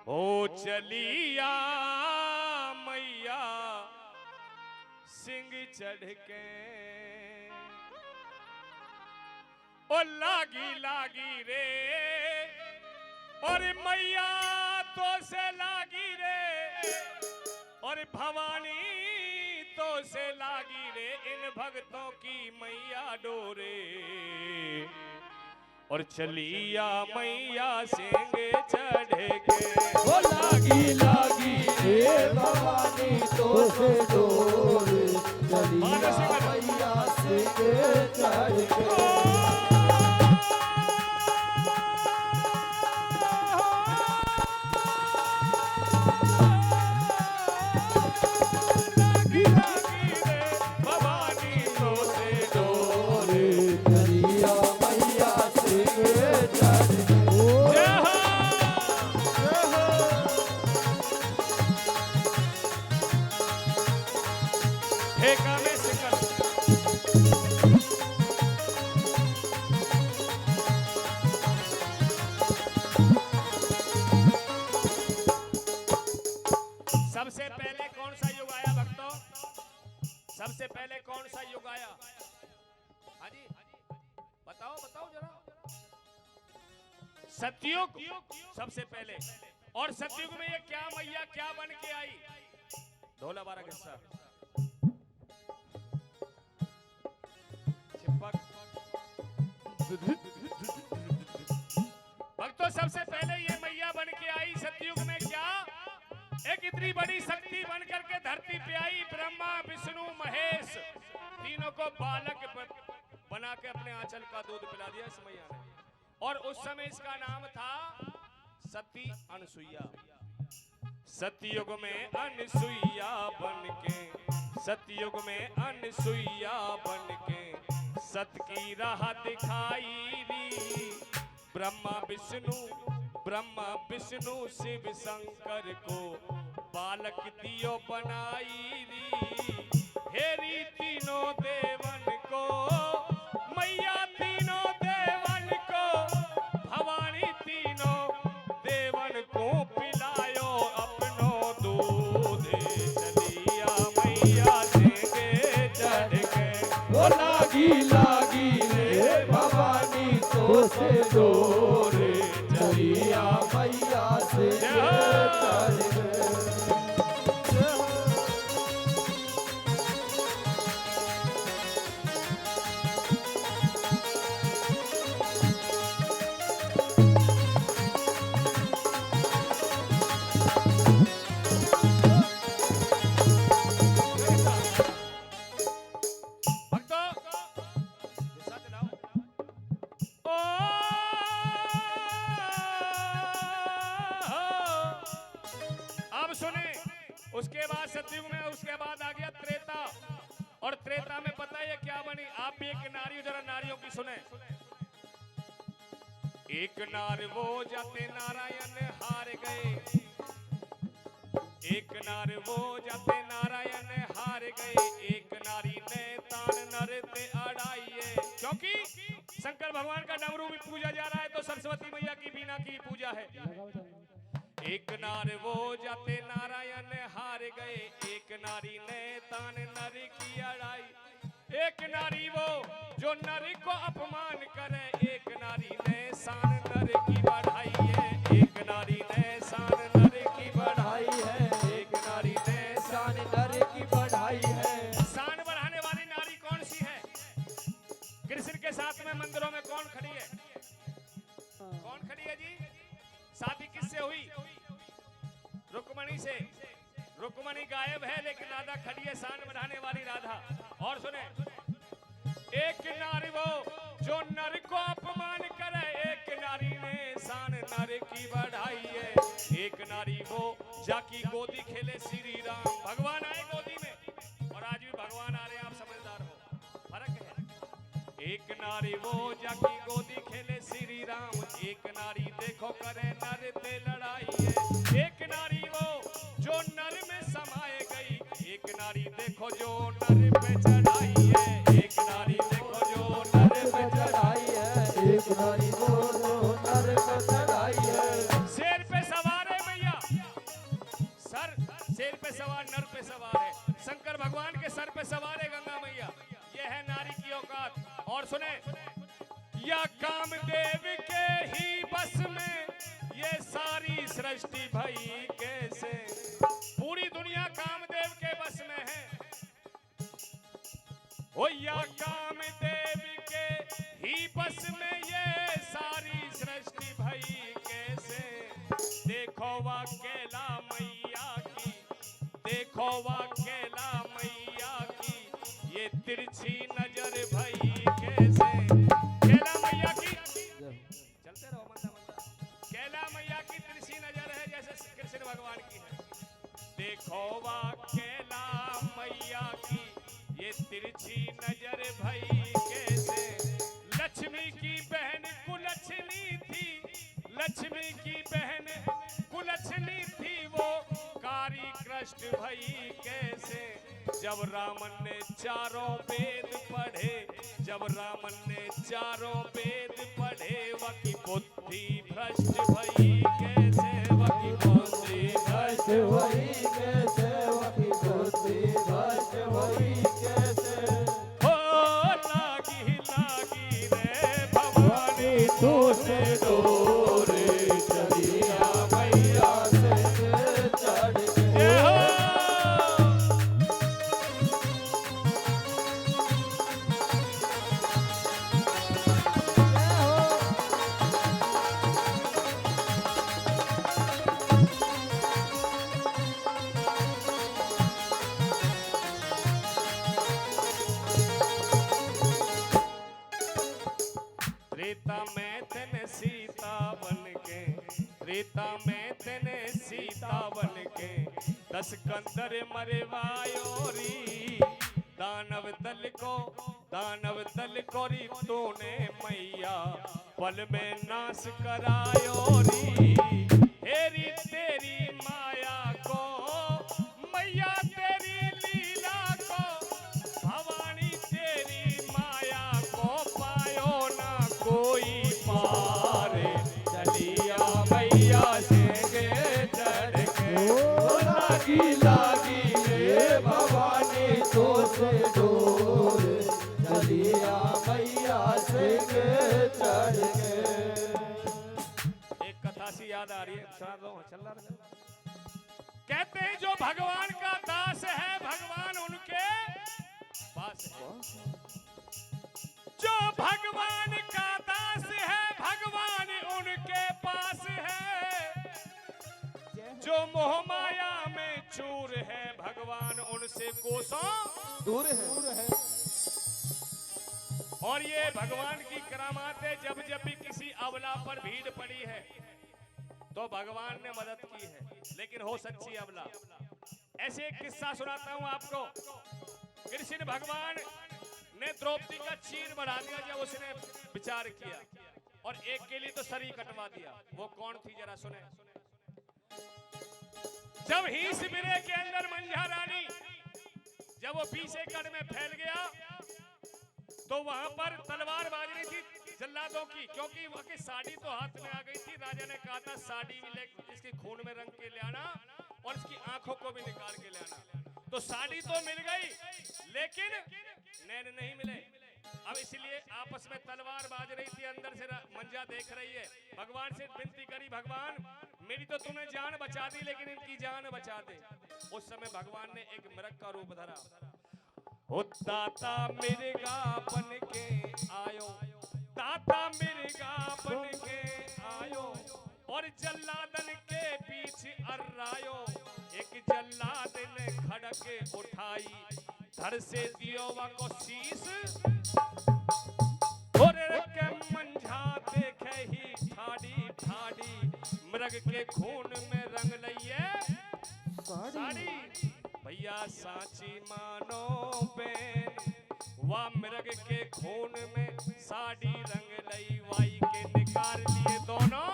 हो चलिया मैया सिंह चढ़ के ओ लागी लागी रे और मैया तो से लागी रे और भवानी तो से लागी रे इन भक्तों की मैया डोरे और चलिया मैया सिंह चढ़ के ओ लागी लागी रे भवानी तो से डोरे चलिया मैया सिंह चढ़ के सबसे पहले कौन सा युग आया भक्तों? सबसे पहले कौन सा युग आया? हाँ जी बताओ बताओ जरा। सतयुग सबसे पहले। और सतयुग में ये क्या मैया क्या बन के आई? ढोला बारा किस्सा चिपक भक्तों सबसे पहले ये मैया बन के आई सतयुग में। क्या एक इतनी बड़ी शक्ति बन करके धरती पे आई। ब्रह्मा विष्णु महेश तीनों को बालक बना के अपने आंचल का दूध पिला दिया इस मैया ने। और उस समय इसका नाम था सती अनसुईया। सतयुग में अनसुईया बन के सतयुग में अनसुईया बन के सत की राह दिखाई दी। ब्रह्मा विष्णु शिव शंकर को बालक दियो बनाई दी। हेरी तीनों देवन को मैया तीनों देवन को भवानी तीनों देवन को पिलायो अपनो दूध। चलिया मैया सिंह चढ़ के ओ लागी लागी रे भवानी तो से डोरे चलिया मैया से चढ़ के उसके बाद सतयुग में उसके बाद आ गया त्रेता। और त्रेता में पता है क्या बनी? आप भी एक नारी जरा नारियों की सुने। एक नार वो जाते नारायण हार गए। एक नार वो जाते नारायण हार गए। एक नारी ने तान नर ते अड़ाइए। क्योंकि शंकर भगवान का डमरू भी पूजा जा रहा है तो सरस्वती मैया की बीना की पूजा है। एक नार वो जाते नारायण हार गए। एक नारी ने तान नर की अड़ाई। एक नारी वो जो नर को अपमान करे। एक नारी ने शान नर की बढ़ाई है। एक नारी ने शान नर की बढ़ाई है। एक नारी ने शान नर की बढ़ाई है। शान बढ़ाने वाली नारी कौन सी है? कृष्ण के साथ में मंदिरों में कौन खड़ी है? कौन खड़ी है जी? शादी किससे हुई? रुक्मणी से। रुक्मणी गायब है लेकिन राधा खड़ी है, शान बढ़ाने वाली राधा। और सुने, एक नारी वो जो नर को अपमान करे। एक नारी ने शान नर की बढ़ाई है। एक नारी वो जाकी गोदी खेले श्री राम। भगवान आए गोदी में और आज भी भगवान आ रहे हैं, आप समझदार हो, फर्क है। एक नारी वो जाकी गोदी खेले श्री राम। एक नारी देखो करे नर ते लड़ाई है। एक नारी वो जो नर में समाये गई। एक नारी देखो जो नर पे चढ़ाई है। एक नारी देखो जो नर पे चढ़ाई है। एक नारी वो नर पे चढ़ाई है। शेर पे सवार है मैया। नर पे सवार है, शंकर भगवान के सर पे सवार है गंगा मैया। ये है नारी की औकात। और सुने, या कामदेव के ही बस में ये सारी सृष्टि भई कैसे। पूरी दुनिया कामदेव के बस में है। ओ या कामदेव के ही बस में ये सारी सृष्टि भई कैसे। देखो वा केला मैया की, देखो वा केला मैया की, ये तिरछी नजर भई कैसे। केला मैया की, चलते रहो मंदा मंदा। केला मैया की तिरछी नजर है जैसे कृष्ण भगवान की है। देखो वा केला मैया की, ये तिरछी नजर भई कैसे। लक्ष्मी की बहन कुलच्छनी थी, लक्ष्मी की बहन कुलच्छनी थी, वो कारी कृष्ण भई कैसे। जब रामन ने चारों वेद पढ़े, जब रामन ने चारों वेद पढ़े, वकी बुद्धि भ्रष्ट भई कैसे, वकी बुद्धि भ्रष्ट वही कैसे, वही बुद्धि भ्रष्ट वही कैसे। हो लागी लागी रे भवानी तू से डोरे चलिया मैया से चढ़ के। जय हो। त्रेता में तेने सीता बन के, त्रेता में तेने सीता बन के, 10 कंदर मरवायो री। दानव दल को री तूने मैया पल में नाश करायो री। हेरी तेरी माया को, मैया तेरी लीला को, भवानी तेरी माया को पायो ना कोई पारे। चलिया मैया से के चढ़ के। लागी लागी रे भवानी तो से डोर चलिया मैया से के चढ़ के। एक कथा सी याद आ रही है, सुना दो, चल रहा है। कहते हैं जो भगवान का दास है, भगवान उनके पास है। जो भगवान का दास है, भगवान उनके पास है। जो मोह माया में चूर है, भगवान उनसे कोसों दूर है। और ये भगवान की करामात है। जब जब भी किसी अबला पर भीड़ पड़ी है तो भगवान ने मदद की है, लेकिन हो सच्ची अबला। ऐसे एक किस्सा सुनाता हूं आपको। कृष्ण भगवान ने द्रौपदी का चीर बढ़ा दिया जब उसने विचार किया, और एक के लिए तो सर ही कटवा दिया। वो कौन थी जरा सुने। जब ही शिविरे के अंदर मंझा रानी, जब वो 20 एकड़ में फैल गया, तो वहां पर तलवार बाज रही थी जल्लादों की, क्योंकि वहां की साड़ी तो हाथ में आ गई थी। राजा ने कहा था साड़ी भी ले, इसके खून में रंग के ले आना और इसकी आंखों को भी निकाल के ले आना। तो साड़ी तो मिल गई, लेकिन नैन नहीं मिले। अब इसलिए आपस में तलवार बाज रही थी। अंदर से मंजा देख रही है, भगवान से विनती करी, भगवान मेरी तो तुमने जान बचा दी, लेकिन इनकी जान बचा दे। उस समय भगवान ने एक मृग का रूप धरा। ओ दाता मिर्गा बन के आयो, दाता मिर्गा बन के आयो, और जल्लादन के पीछे अर्रायो। एक जल्लाद ने खड़क उठाई, धड़ से दियो वा को शीश, और के मंझा देखे ही ठाड़ी ठाड़ी, मृग के खून में रंग लइए साड़ी। भैया साची मानो बेन, वा मृग के खून में साड़ी रंग लई, वाई के निकाल लिए दोनों।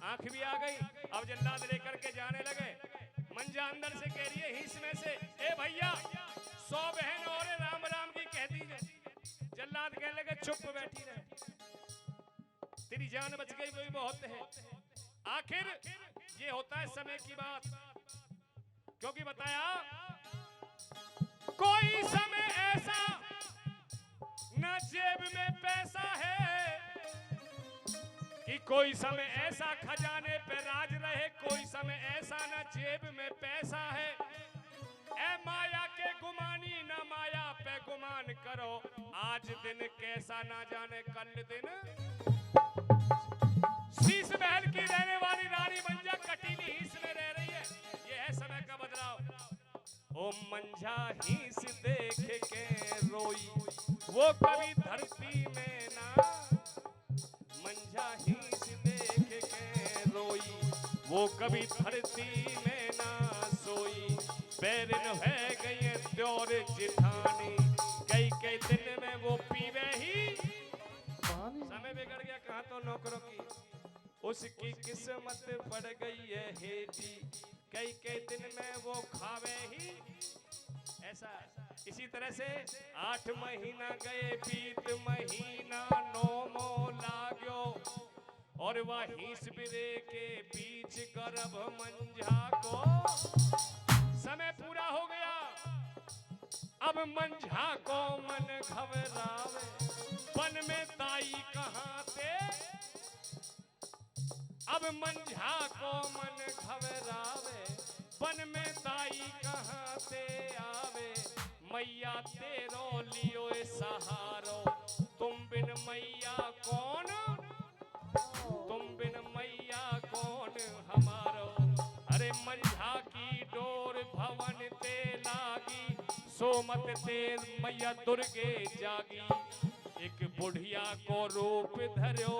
आंख भी आ गई। अब जल्लाद लेकर के जाने लगे। मंजा अंदर से कह रही है हिंस में से, ए भैया 100 बहन और राम राम की कह दीजिए। जल्लाद कहने लगे चुप बैठी रहे, तेरी जान बच गई वही बहुत है। आखिर ये होता है समय की बात। क्योंकि बताया कोई समय ऐसा न जेब में पैसा है कि कोई समय ऐसा खजाने पे राज रहे, कोई समय ऐसा न जेब में पैसा है। ए माया के गुमानी न माया पे गुमान करो, आज दिन कैसा ना जाने कल दिन। शीश महल की रहने वाली रानी मंजा कटीली हिस्स में रह रही है, ये है समय का बदलाव। ओ मंजा हिस्स देख के रोई, वो कभी धरती में ना, मंजा हिस्स देख के रोई, वो कभी धरती में ना सोई। बैरन है गई त्योर जिठानी, कई कई दिन में वो पीवे ही। समय बिगड़ गया कहाँ तो नौकरों की, उसकी किस्मत पड़ गई है हेठी, कई कई दिन में वो खावे ही। ऐसा इसी तरह से 8 महीना गए बीत महीना 9 लाग्यो, और वहीं बिरे के बीच गर्भ मंझा को। समय पूरा हो गया, अब मंझा को मन घबरावे, वन में ताई कहाँ से। अब मंझा को मन घबरावे, वन में ताई कहाँ से आवे। मैया तेरो लियो सहारो, तुम बिन मैया कौन, तुम बिन मैया कौन हमारो। अरे मंझा की डोर भवन ते लागी, सोमत ते मैया दुर्गे जागी। एक बुढ़िया को रूप धर्यो,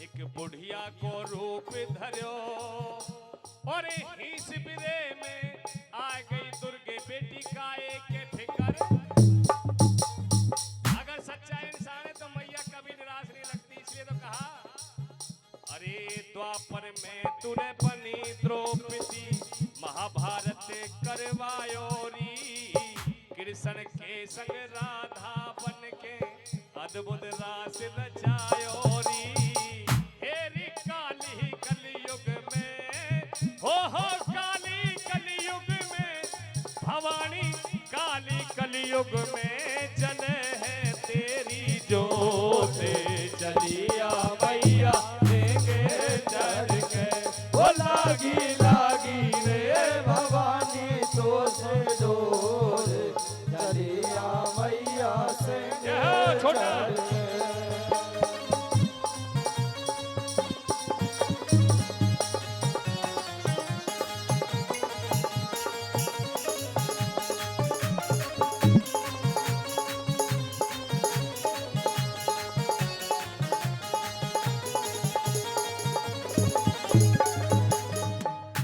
एक बुढ़िया को रूप धर्यो, और हिस बिरे में आ गई दुर्गे बेटी का एक फिकर। अगर सच्चा इंसान है तो मैया कभी निराश नहीं लगती, इसलिए तो कहा अरे द्वापर में तूने बनी द्रौपदी, महाभारत करवायोरी। कृष्ण के संग राधा बन के अद्भुत रास रचायोरी। हेरी काली कलयुग में, हो काली कलयुग में, भवानी काली कलयुग में चले है तेरी जोत। चलिया मैया देंगे चढ़ के, वो लागी लागी रे भवानी तो से डोर। चलिया मैया से छोटा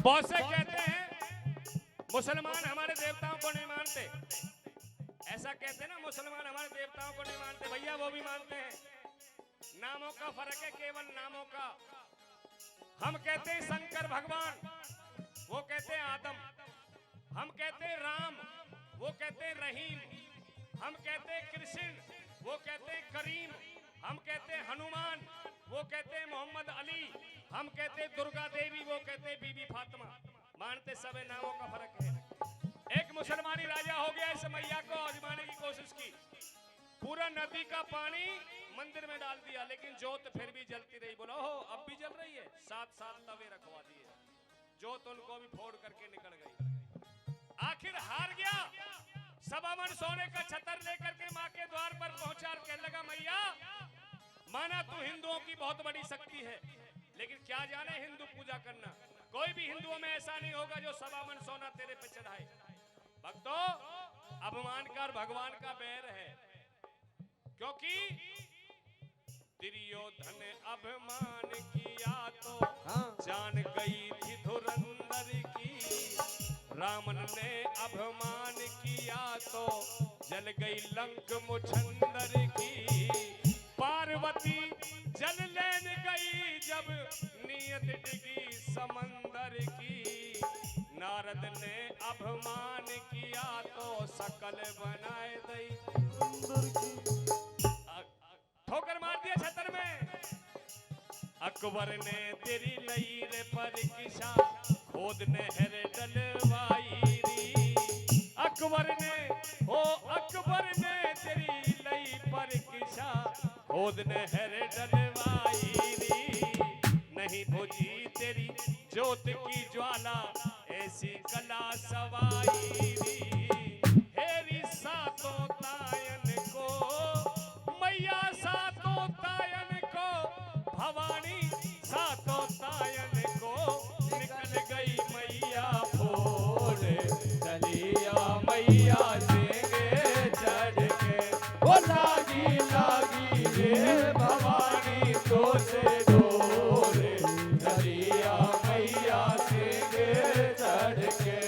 बहुत से कहते हैं मुसलमान हमारे देवताओं को नहीं मानते, ऐसा कहते हैं ना, मुसलमान हमारे देवताओं को नहीं मानते। भैया वो भी मानते हैं, नामों का फर्क है, केवल नामों का। हम कहते हैं शंकर भगवान, वो कहते हैं आदम। हम कहते हैं राम, वो कहते हैं रहीम। हम कहते हैं कृष्ण, वो कहते हैं करीम। हम कहते हैं हनुमान, वो कहते हैं मोहम्मद अली। हम कहते हैं दुर्गा देवी, वो कहते हैं बीबी फातिमा। मानते सब है, नामों का फर्क है। एक मुसलमानी राजा हो गया, इस मैया को आजमाने की कोशिश की। पूरा नदी का पानी मंदिर में डाल दिया, लेकिन जोत फिर भी जलती रही। बोलो हो अब भी जल रही है। 7 तवे रखवा दिए, जोत उनको भी फोड़ करके निकल गई। आखिर हार गया, 1.25 मन सोने का छतर लेकर के माँ के द्वार पर पहुंचा। कहने लगा मैया, माना तू हिंदुओं की बहुत बड़ी शक्ति है, लेकिन क्या जाने हिंदू पूजा करना। कोई भी हिंदुओं में ऐसा नहीं होगा जो 1.25 मन सोना तेरे पे चढ़ाए। भक्तों, अपमान का और भगवान का बैर है, क्योंकि दुर्योधन अभिमान किया तो जान गई थी धुरंधर की। रावण ने अभिमान किया तो जल गई लंक मुछंदर की। पार्वती जल लेने गई जब नियत डिगी समंदर की। नारद ने अभिमान किया तो सकल बनाए दई। ठोकर मार दिया छतर में। अकबर ने तेरी लई रे परीक्षा खोद नहर डलवाई री। अकबर ने तेरी लई परीक्षा खोद नहर डलवाई री। नहीं बुझी तेरी ज्योत की ज्वाला ऐसी कला सवाई री। हेरी सातों तायन को मैया सातों तायन को भवानी सातों तायन को निकल गई मैया भोर। चलिया मैया सिंगे चढ़ के ओ लागी लागी रे भवानी तो से डोरे। चलिया मैया सिंगे चढ़ के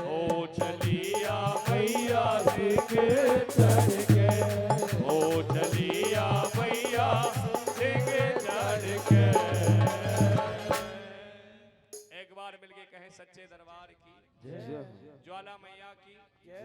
ओ चलिया मैया सिंगे चढ़ के ओ चलिया मैया सिंगे चढ़ के। एक बार मिलके कहें सच्चे दरबार की, जय ज्वाला मैया की।